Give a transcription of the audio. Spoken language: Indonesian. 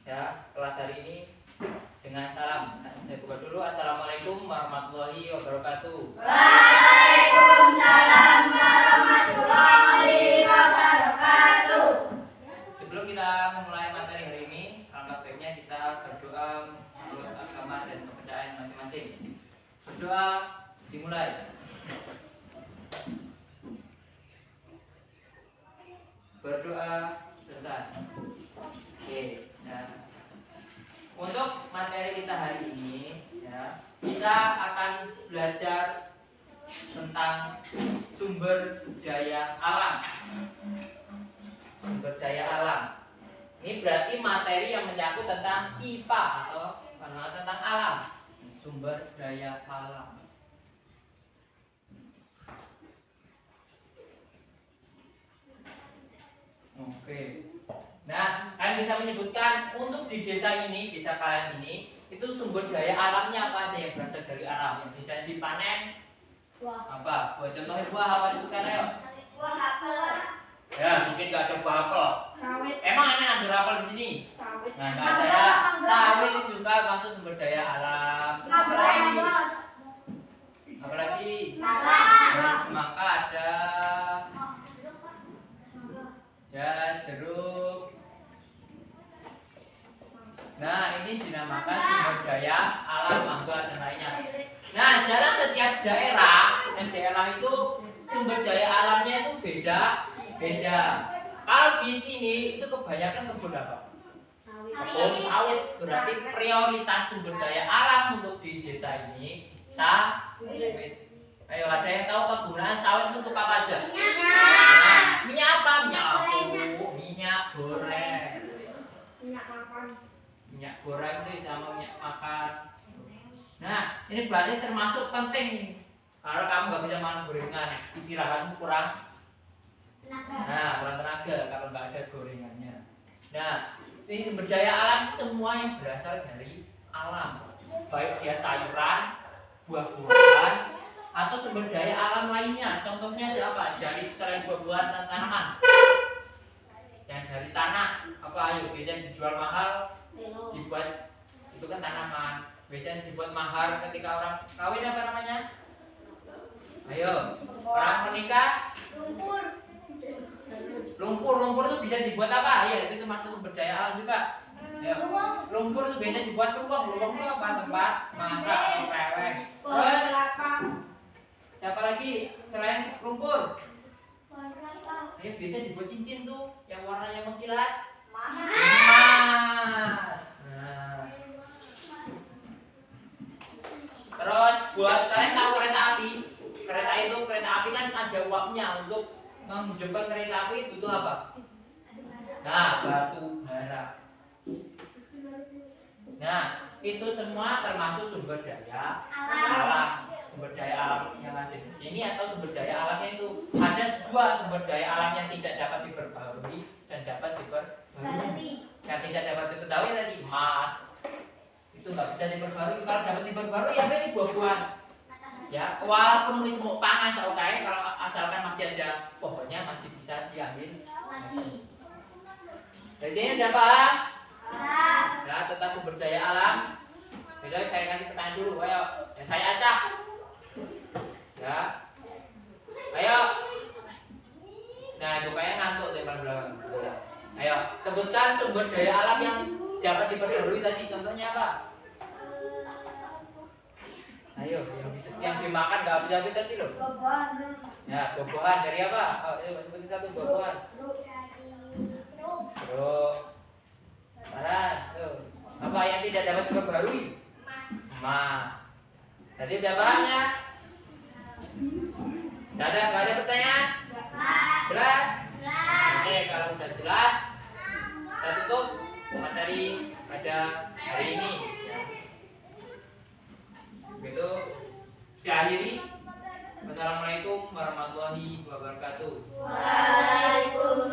ya kelas hari ini dengan salam. Saya buka dulu. Assalamualaikum warahmatullahi wabarakatuh. Waalaikumsalam warahmatullahi wabarakatuh. Sebelum kita memulai materi hari ini, alangkah baiknya kita berdoa menurut agama dan kepercayaan masing-masing. Berdoa dimulai. Berdoa selesai. Oke, nah, untuk materi kita hari ini, ya, kita akan belajar tentang sumber daya alam. Sumber daya alam. Ini berarti materi yang mencakup tentang IPA atau tentang alam. Sumber daya alam. Oke. Nah, kalian bisa menyebutkan untuk di desa ini, desa kalian ini, itu sumber daya alamnya apa aja yang berasal dari alam? Yang bisa dipanen? Apa? Buat contohnya buah apa itu kan ayo? Buah apel. Ya, di sini nggak ada buah apel. Sawit. Emang ada apel di sini? Sawit. Nah, nggak ada ya. Sawit itu juga masuk sumber daya alam. Apalagi? Apalagi? Semangka ada. Ya, jeruk. Nah, ini dinamakan sumber daya alam, mangga dan lainnya. Nah, dalam setiap daerah, dan daerah itu sumber daya alamnya itu beda. Kalau di sini itu kebanyakan kebun apa? Kebun sawit. Berarti prioritas sumber daya alam untuk di desa ini sawit. Ayo, ada yang tahu kegunaan sawit untuk apa aja? Minyak apa? Minyak aku, minyak goreng. Minyak goreng itu sama minyak makan. Nah, ini berarti termasuk penting. Kalau kamu nggak bisa makan gorengan, istirahatmu kurang. Nah, kurang tenaga kalau nggak ada gorengannya. Nah, ini sumber daya alam semua yang berasal dari alam, baik dia sayuran, buah-buahan, atau sumber daya alam lainnya. Contohnya ada apa? Dari selain buah-buahan dan tanaman. Yang dari tanah apa? Ayo, biasanya dijual mahal, dibuat itu kan tanaman. Biasanya dibuat mahar ketika orang kawin apa namanya? Ayo, orang menikah. Lumpur itu bisa dibuat apa? Ya, itu termasuk sumber daya alam juga. Ayo, lumpur itu biasanya dibuat lumpur itu apa? Tempat masak atau reweng. Terus siapa lagi selain lumpur? Ayo, biasa dibuat cincin tuh yang warnanya mengkilat. Emas. Nah. Terus buat kalian tahu kereta api? Kereta api kan ada uapnya. Untuk menghidupkan kereta api butuh apa? Nah, batu bara. Nah, itu semua termasuk sumber daya alam. Sumber daya alam yang ada di sini atau sumber daya alamnya itu ada dua sumber daya alam yang tidak dapat diperbarui dan dapat diperbarui. Yang tidak dapat diketahui tadi emas itu nggak bisa diperbarui. Kalau dapat diperbarui ya ini buah-buahan. Ya, walaupun nulis mau panas oke, kalau asalkan masih ada pohonnya masih bisa diambil. Jadi ini ada apa? Ya, tentang sumber daya alam. Jadi saya kasih pertanyaan dulu, ayo. Ya, saya acak. Ya. Ayo. Nah, supaya ngantuk dari belakang. Ayo, sebutkan sumber daya alam yang dapat diperbarui tadi. Contohnya apa? Ayo, yang dimakan nggak habis-habis tadi loh. Ya, buah-buahan dari apa? Ayo, sebutin satu buah-buahan. Jeruk. Panas. Tuh. Apa yang tidak dapat diperbarui? Emas. Tadi udah paham ya? Nggak ada pertanyaan? Jelas? Oke, kalau udah jelas, kita tutup materi pada hari ini. Begitu, saya akhiri. Wassalamualaikum warahmatullahi wabarakatuh. Waalaikumsalam.